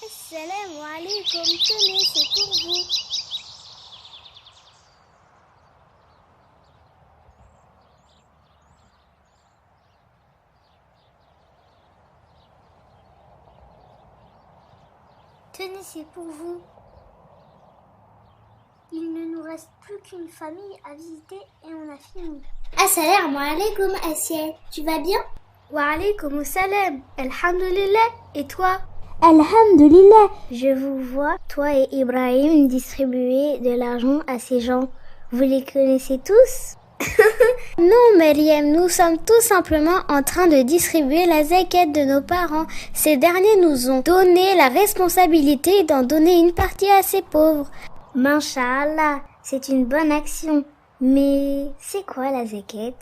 Assalamu alaikum, tenez, c'est pour vous. Tenez, c'est pour vous. Il ne nous reste plus qu'une famille à visiter et on a fini. Assalamu alaikum, Asiel. Tu vas bien? Wa alaikum salam. Alhamdulillah. Et toi? Alhamdulillah. Je vous vois, toi et Ibrahim, distribuer de l'argent à ces gens. Vous les connaissez tous? Non, Maryam, nous sommes tout simplement en train de distribuer la zakat de nos parents. Ces derniers nous ont donné la responsabilité d'en donner une partie à ces pauvres. Masha'Allah, c'est une bonne action. Mais c'est quoi la zakat?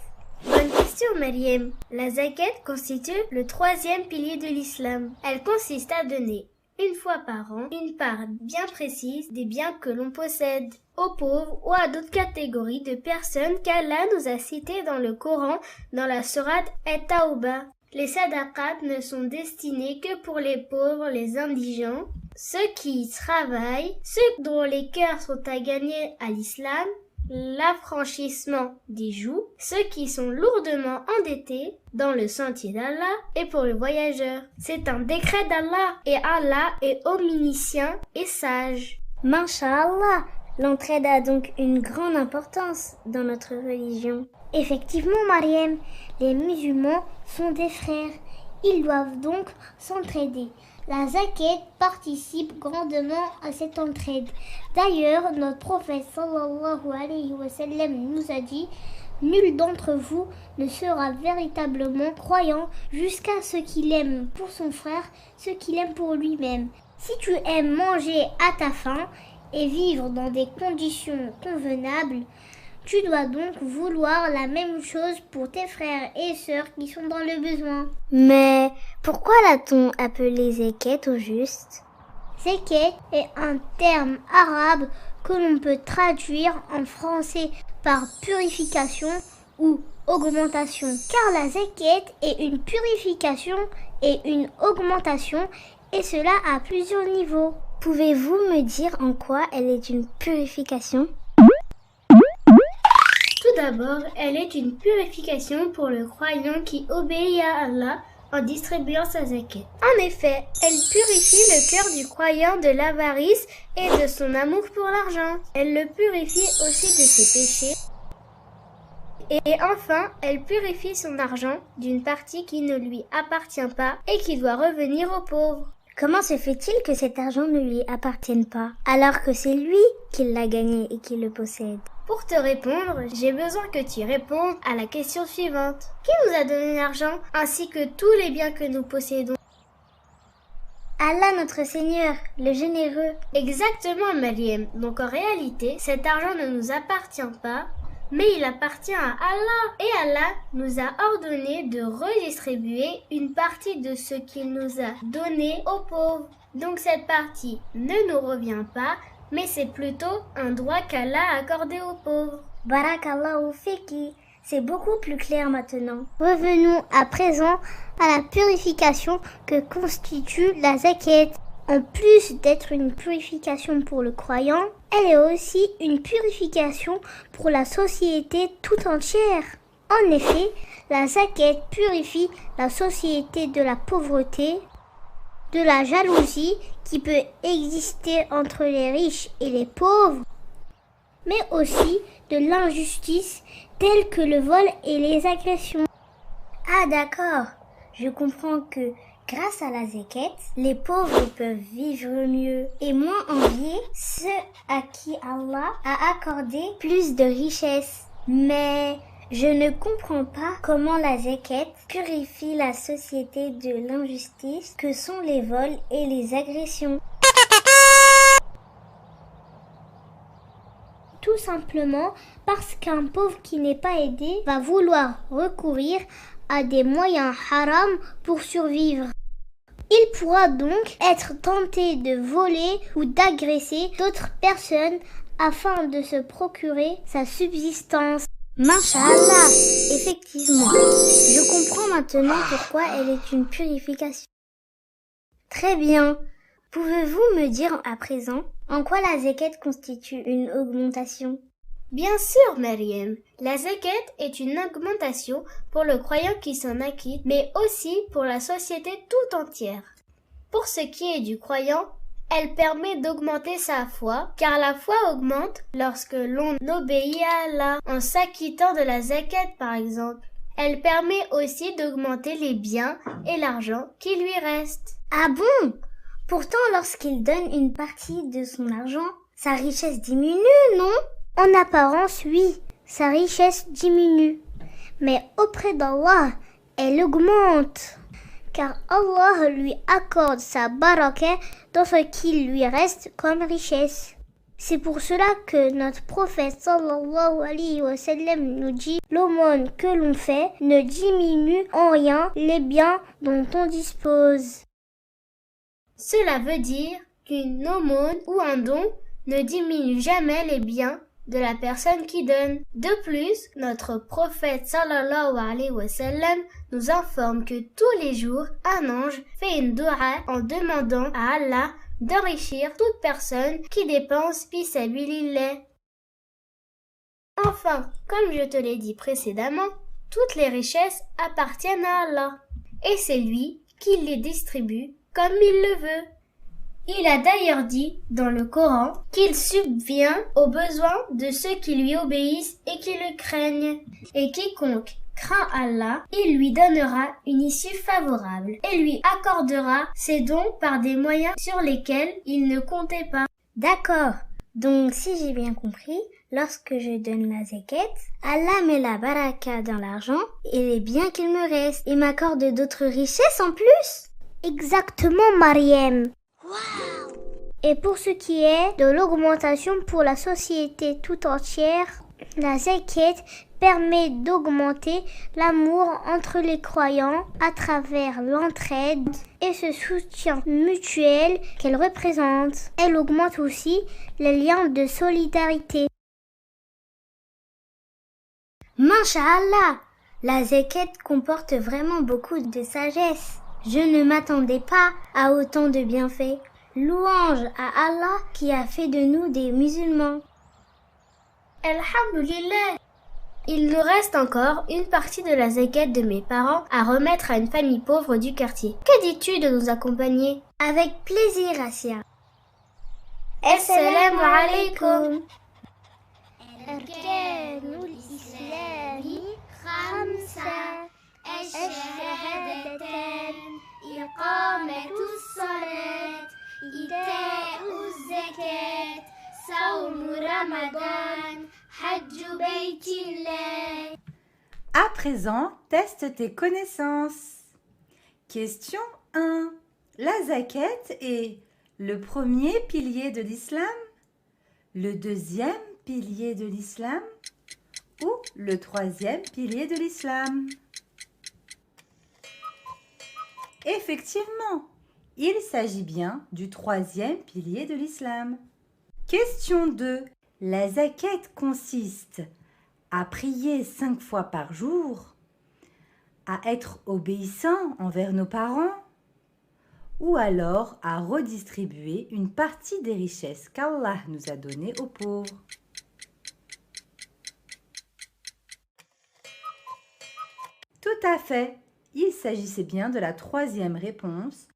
Bonne question, Maryam. La zakat constitue le 3e pilier de l'islam. Elle consiste à donner, une fois par an, une part bien précise des biens que l'on possède, aux pauvres ou à d'autres catégories de personnes qu'Allah nous a citées dans le Coran, dans la sourate At-Tawbah. Les sadaqat ne sont destinés que pour les pauvres, les indigents, ceux qui travaillent, ceux dont les cœurs sont à gagner à l'islam, l'affranchissement des joues, ceux qui sont lourdement endettés dans le sentier d'Allah et pour les voyageurs. C'est un décret d'Allah et Allah est omniscient et sage. Masha'Allah, l'entraide a donc une grande importance dans notre religion. Effectivement, Mariam, les musulmans sont des frères. Ils doivent donc s'entraider. La zakat participe grandement à cette entraide. D'ailleurs, notre prophète sallallahu alayhi wa sallam nous a dit « Nul d'entre vous ne sera véritablement croyant jusqu'à ce qu'il aime pour son frère ce qu'il aime pour lui-même. » Si tu aimes manger à ta faim et vivre dans des conditions convenables, tu dois donc vouloir la même chose pour tes frères et sœurs qui sont dans le besoin. Mais pourquoi l'a-t-on appelé zakat au juste? Zakat est un terme arabe que l'on peut traduire en français par purification ou augmentation. Car la zakat est une purification et une augmentation et cela à plusieurs niveaux. Pouvez-vous me dire en quoi elle est une purification? Tout d'abord, elle est une purification pour le croyant qui obéit à Allah en distribuant sa zakat. En effet, elle purifie le cœur du croyant de l'avarice et de son amour pour l'argent. Elle le purifie aussi de ses péchés. Et enfin, elle purifie son argent d'une partie qui ne lui appartient pas et qui doit revenir aux pauvres. Comment se fait-il que cet argent ne lui appartienne pas, alors que c'est lui qui l'a gagné et qui le possède? Pour te répondre, j'ai besoin que tu répondes à la question suivante. Qui nous a donné l'argent ainsi que tous les biens que nous possédons? Allah notre Seigneur, le généreux. Exactement, Maryam. Donc en réalité, cet argent ne nous appartient pas, mais il appartient à Allah. Et Allah nous a ordonné de redistribuer une partie de ce qu'il nous a donné aux pauvres. Donc cette partie ne nous revient pas, mais c'est plutôt un droit qu'Allah a accordé aux pauvres. Barakallahu fiki. C'est beaucoup plus clair maintenant. Revenons à présent à la purification que constitue la zakat. En plus d'être une purification pour le croyant, elle est aussi une purification pour la société tout entière. En effet, la zakat purifie la société de la pauvreté, de la jalousie qui peut exister entre les riches et les pauvres, mais aussi de l'injustice telle que le vol et les agressions. Ah d'accord, je comprends que grâce à la zakat, les pauvres peuvent vivre mieux et moins envier ceux à qui Allah a accordé plus de richesses. Mais je ne comprends pas comment la zakat purifie la société de l'injustice que sont les vols et les agressions. Tout simplement parce qu'un pauvre qui n'est pas aidé va vouloir recourir à des moyens haram pour survivre. Il pourra donc être tenté de voler ou d'agresser d'autres personnes afin de se procurer sa subsistance. Masha'Allah, effectivement, je comprends maintenant pourquoi elle est une purification. Très bien. Pouvez-vous me dire à présent en quoi la zakat constitue une augmentation? Bien sûr, Maryam. La zakat est une augmentation pour le croyant qui s'en acquitte, mais aussi pour la société tout entière. Pour ce qui est du croyant, elle permet d'augmenter sa foi, car la foi augmente lorsque l'on obéit à Allah, en s'acquittant de la zakat par exemple. Elle permet aussi d'augmenter les biens et l'argent qui lui restent. Ah bon? Pourtant, lorsqu'il donne une partie de son argent, sa richesse diminue, non? En apparence, oui, sa richesse diminue. Mais auprès d'Allah, elle augmente. Car Allah lui accorde sa baraka dans ce qui lui reste comme richesse. C'est pour cela que notre prophète sallallahu alayhi wa sallam nous dit: l'aumône que l'on fait ne diminue en rien les biens dont on dispose. Cela veut dire qu'une aumône ou un don ne diminue jamais les biens de la personne qui donne. De plus, notre prophète sallallahu alayhi wa sallam nous informe que tous les jours, un ange fait une doua en demandant à Allah d'enrichir toute personne qui dépense fi sabilillah. Enfin, comme je te l'ai dit précédemment, toutes les richesses appartiennent à Allah et c'est lui qui les distribue comme il le veut. Il a d'ailleurs dit dans le Coran qu'il subvient aux besoins de ceux qui lui obéissent et qui le craignent. Et quiconque craint Allah, il lui donnera une issue favorable et lui accordera ses dons par des moyens sur lesquels il ne comptait pas. D'accord. Donc, si j'ai bien compris, lorsque je donne la zakat, Allah met la baraka dans l'argent et les biens qu'il me reste et m'accorde d'autres richesses en plus? Exactement, Maryam. Wow. Et pour ce qui est de l'augmentation pour la société tout entière, la zakat permet d'augmenter l'amour entre les croyants à travers l'entraide et ce soutien mutuel qu'elle représente. Elle augmente aussi les liens de solidarité. Masha'Allah, la zakat comporte vraiment beaucoup de sagesse. Je ne m'attendais pas à autant de bienfaits. Louange à Allah qui a fait de nous des musulmans. Alhamdulillah. Il nous reste encore une partie de la zakat de mes parents à remettre à une famille pauvre du quartier. Que dis-tu de nous accompagner? Avec plaisir, Asia. Assalamu alaikum. الشهادتان إقامة الصلاة إيتاء الزكاة صوم رمضان حج بيت الله. À présent, teste tes connaissances. Question 1. La zakat est le premier pilier de l'islam, le deuxième pilier de l'islam ou le troisième pilier de l'islam? Effectivement, il s'agit bien du troisième pilier de l'islam. Question 2. La zakat consiste à prier 5 fois par jour, à être obéissant envers nos parents, ou alors à redistribuer une partie des richesses qu'Allah nous a données aux pauvres. Tout à fait. Il s'agissait bien de la troisième réponse.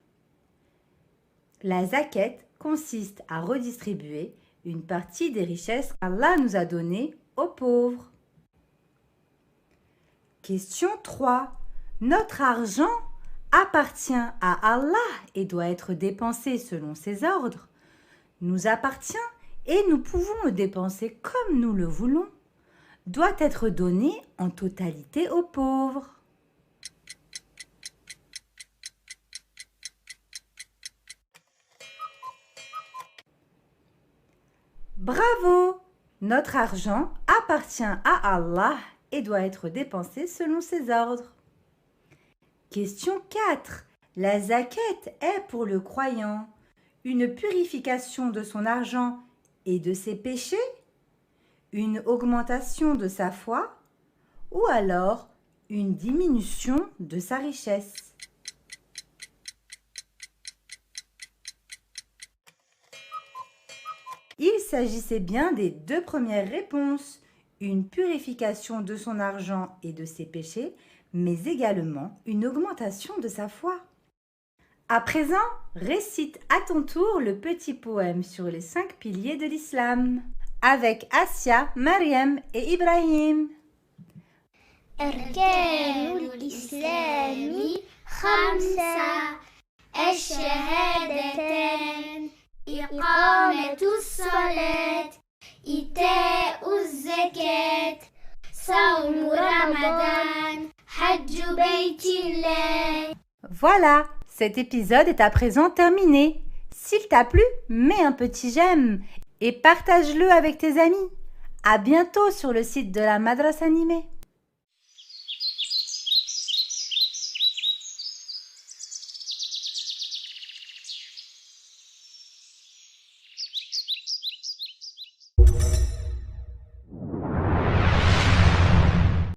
La zakat consiste à redistribuer une partie des richesses qu'Allah nous a données aux pauvres. Question 3. Notre argent appartient à Allah et doit être dépensé selon ses ordres. Nous appartient et nous pouvons le dépenser comme nous le voulons. Doit être donné en totalité aux pauvres. Bravo! Notre argent appartient à Allah et doit être dépensé selon ses ordres. Question 4. La zakat est pour le croyant une purification de son argent et de ses péchés, une augmentation de sa foi ou alors une diminution de sa richesse. Il s'agissait bien des deux premières réponses, une purification de son argent et de ses péchés, mais également une augmentation de sa foi. À présent, récite à ton tour le petit poème sur les 5 piliers de l'islam, avec Asia, Mariam et Ibrahim. أركان الإسلام خمسة الشهادتان إقامة الصلاة إيتاء الزكاة صوم رمضان حج بيت الله. Voilà, cet épisode est à présent terminé. S'il t'a plu, mets un petit j'aime et partage-le avec tes amis. À bientôt sur le site de la Madrasa Animée.